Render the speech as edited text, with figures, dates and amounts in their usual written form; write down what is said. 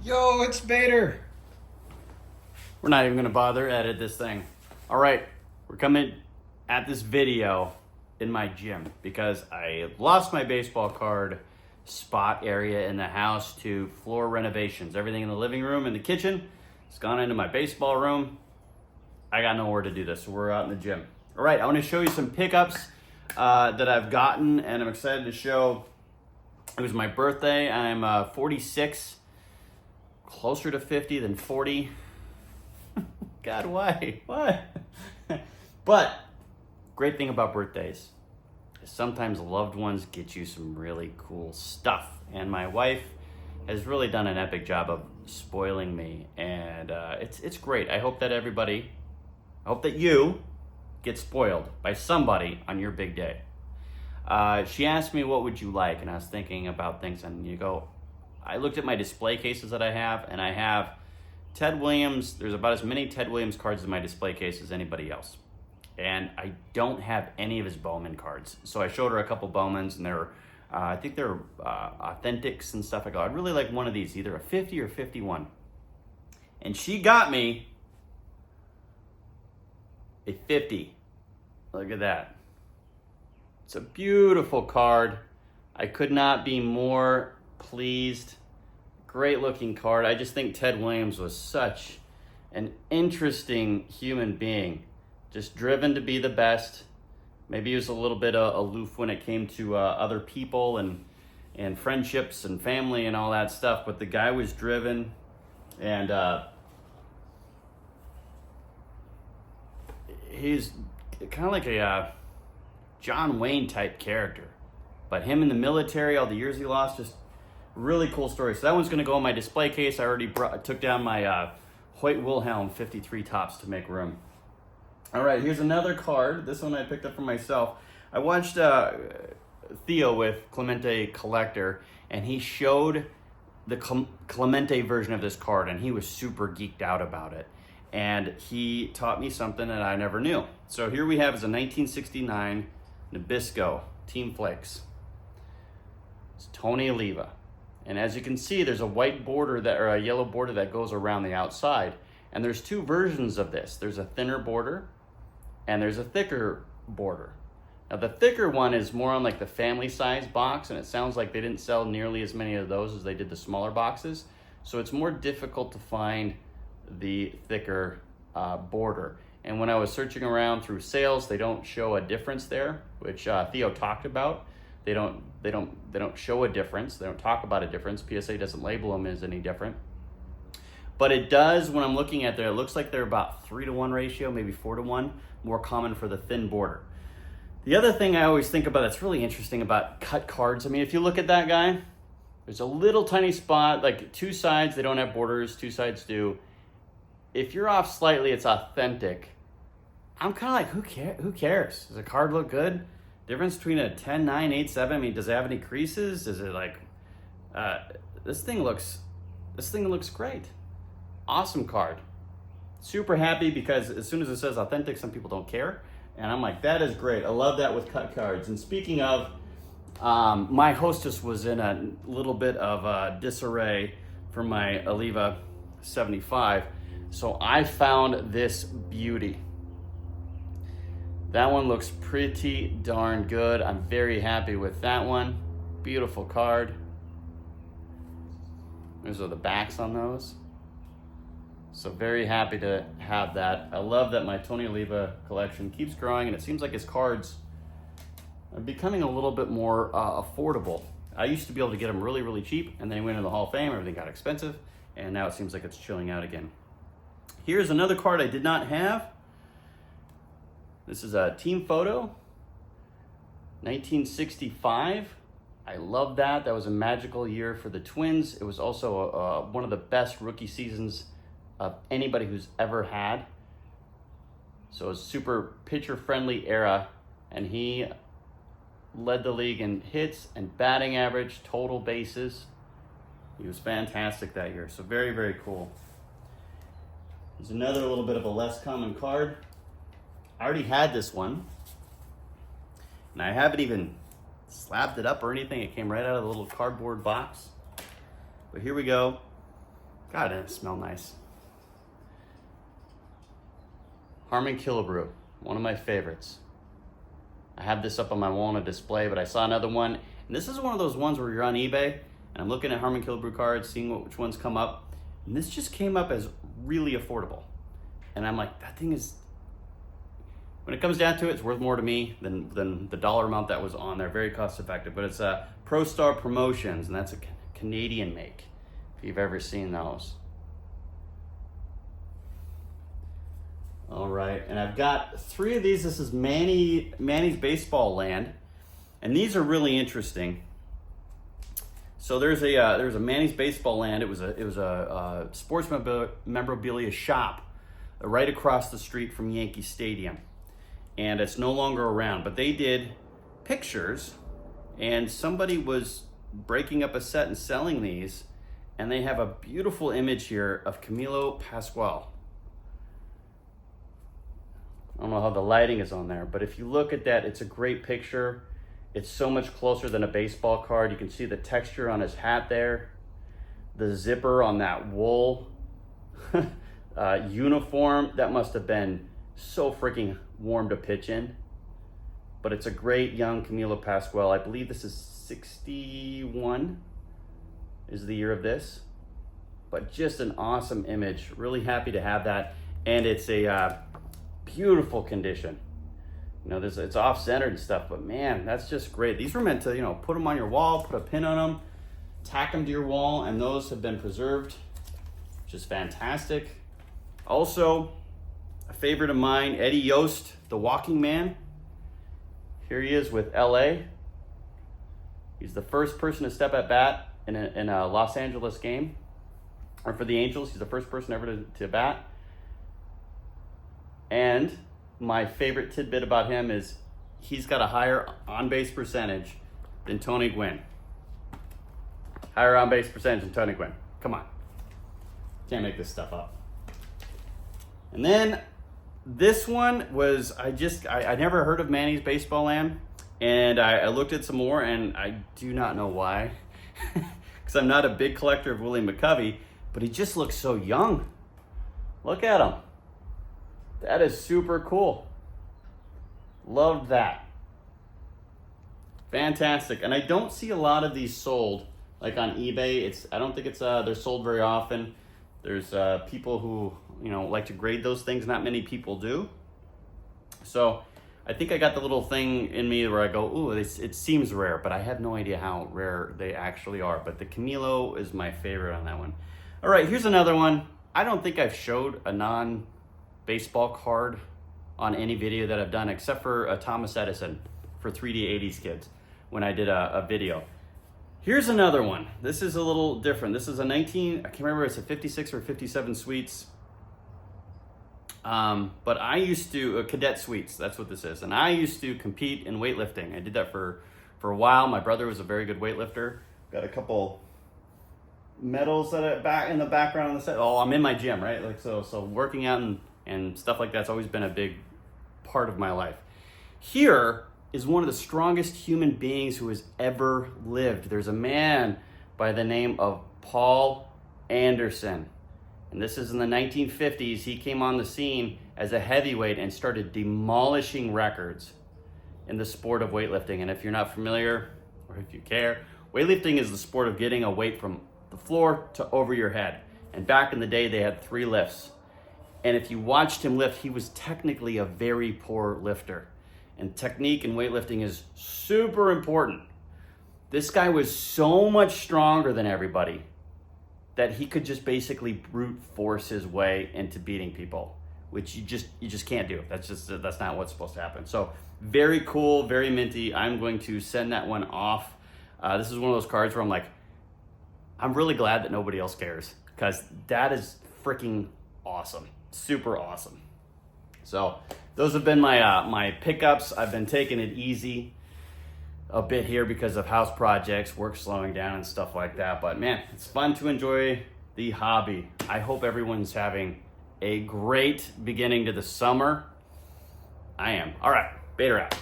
Yo, it's Vader. We're not even gonna bother edit this thing. All right, we're coming at this video in my gym because I lost my baseball card spot area in the house to floor renovations. Everything in the living room and the kitchen has gone into my baseball room. I got nowhere to do this, so we're out in the gym. All right, I want to show you some pickups that I've gotten, and I'm excited to show. It was my birthday. I'm 46, closer to 50 than 40. God, why? What? But great thing about birthdays is sometimes loved ones get you some really cool stuff. And my wife has really done an epic job of spoiling me, and it's great. I hope that you get spoiled by somebody on your big day. She asked me, what would you like? And I was thinking about things, and I looked at my display cases that I have, and I have Ted Williams. There's about as many Ted Williams cards in my display case as anybody else. And I don't have any of his Bowman cards. So I showed her a couple Bowmans, and I think they're authentics and stuff. I go, I'd really like one of these, either a 50 or 51. And she got me a 50. Look at that. It's a beautiful card. I could not be more pleased. Great looking card. I just think Ted Williams was such an interesting human being. Just driven to be the best. Maybe he was a little bit aloof when it came to other people and friendships and family and all that stuff. But the guy was driven, and he's kind of like a John Wayne type character. But him in the military, all the years he lost, just really cool story. So that one's going to go in my display case. I already took down my Hoyt Wilhelm 53 tops to make room. All right, here's another card. This one I picked up for myself. I watched Theo with Clemente Collector, and he showed the Clemente version of this card, and he was super geeked out about it. And he taught me something that I never knew. So here we have is a 1969 Nabisco Team Flakes. It's Tony Oliva. And as you can see, there's a white border or a yellow border that goes around the outside. And there's two versions of this. There's a thinner border and there's a thicker border. Now the thicker one is more on like the family size box, and it sounds like they didn't sell nearly as many of those as they did the smaller boxes. So it's more difficult to find the thicker border. And when I was searching around through sales, they don't show a difference there, which Theo talked about. They don't show a difference. They don't talk about a difference. PSA doesn't label them as any different. But it does, when I'm looking at there, it looks like they're about 3-to-1 ratio, maybe 4-to-1, more common for the thin border. The other thing I always think about that's really interesting about cut cards, I mean, if you look at that guy, there's a little tiny spot, like two sides, they don't have borders, two sides do. If you're off slightly, it's authentic. I'm kind of like, who cares? Does the card look good? Difference between a 10, 9, 8, 7, I mean, does it have any creases? Is it like, this thing looks great. Awesome card. Super happy because as soon as it says authentic, some people don't care. And I'm like, that is great. I love that with cut cards. And speaking of, my hostess was in a little bit of disarray for my Oliva 75. So I found this beauty. That one looks pretty darn good. I'm very happy with that one. Beautiful card. Those are the backs on those. So very happy to have that. I love that my Tony Oliva collection keeps growing, and it seems like his cards are becoming a little bit more affordable. I used to be able to get them really, really cheap, and then he went into the Hall of Fame, everything got expensive, and now it seems like it's chilling out again. Here's another card I did not have. This is a team photo, 1965. I love that. That was a magical year for the Twins. It was also one of the best rookie seasons of anybody who's ever had. So it was super pitcher-friendly era, and he led the league in hits and batting average, total bases. He was fantastic that year, so very, very cool. There's another little bit of a less common card. I already had this one, and I haven't even slapped it up or anything. It came right out of the little cardboard box. But here we go. God, it smells nice. Harman Kilibru, one of my favorites. I have this up on my wall on a display, but I saw another one. And this is one of those ones where you're on eBay, and I'm looking at Harman Kilibru cards, seeing which ones come up. And this just came up as really affordable. And I'm like, that thing is, when it comes down to it, it's worth more to me than the dollar amount that was on there. Very cost effective. But it's Pro Star Promotions, and that's a Canadian make, if you've ever seen those. All right, and I've got 3 of these. This is Manny's Baseball Land, and these are really interesting. So there's a Manny's Baseball Land. It was a sports memorabilia shop right across the street from Yankee Stadium, and it's no longer around. But they did pictures, and somebody was breaking up a set and selling these, and they have a beautiful image here of Camilo Pascual. I don't know how the lighting is on there, but if you look at that, it's a great picture. It's so much closer than a baseball card. You can see the texture on his hat there, the zipper on that wool uniform. That must have been so freaking warm to pitch in. But it's a great young Camilo Pascual. I believe this is 61 is the year of this. But just an awesome image. Really happy to have that. And it's a beautiful condition. You know, it's off-centered and stuff, but man, that's just great. These were meant to, you know, put them on your wall, put a pin on them, tack them to your wall, and those have been preserved, which is fantastic. Also, a favorite of mine, Eddie Yoast, the walking man. Here he is with LA. He's the first person to step at bat in a Los Angeles game, or for the Angels. He's the first person ever to bat. And my favorite tidbit about him is he's got a higher on-base percentage than Tony Gwynn. Higher on-base percentage than Tony Gwynn. Come on. Can't make this stuff up. And then this one was, I never heard of Manny's Baseball Land, and I looked at some more, and I do not know why. Because I'm not a big collector of Willie McCovey, but he just looks so young. Look at him. That is super cool. Love that. Fantastic. And I don't see a lot of these sold like on eBay. I don't think they're sold very often. There's people who, you know, like to grade those things. Not many people do. So I think I got the little thing in me where I go, ooh, it seems rare, but I have no idea how rare they actually are. But the Camilo is my favorite on that one. All right, here's another one. I don't think I've showed a non-baseball card on any video that I've done, except for Thomas Edison for 3D 80s Kids when I did a video. Here's another one. This is a little different. This is I can't remember if it's a 56 or 57 Suites. But I used to, Cadet Suites, that's what this is. And I used to compete in weightlifting. I did that for a while. My brother was a very good weightlifter. Got a couple medals that are back in the background on the set. Oh, I'm in my gym, right? Like so working out and stuff like that's always been a big part of my life. Here is one of the strongest human beings who has ever lived. There's a man by the name of Paul Anderson. And this is in the 1950s. He came on the scene as a heavyweight and started demolishing records in the sport of weightlifting. And if you're not familiar, or if you care, weightlifting is the sport of getting a weight from the floor to over your head. And back in the day, they had 3 lifts. And if you watched him lift, he was technically a very poor lifter. And technique in weightlifting is super important. This guy was so much stronger than everybody that he could just basically brute force his way into beating people, which you just can't do. That's not what's supposed to happen. So very cool, very minty. I'm going to send that one off. This is one of those cards where I'm like, I'm really glad that nobody else cares, because that is freaking awesome. Super awesome. So those have been my pickups. I've been taking it easy a bit here because of house projects, work slowing down and stuff like that. But man, it's fun to enjoy the hobby. I hope everyone's having a great beginning to the summer. I am. All right, Bader out.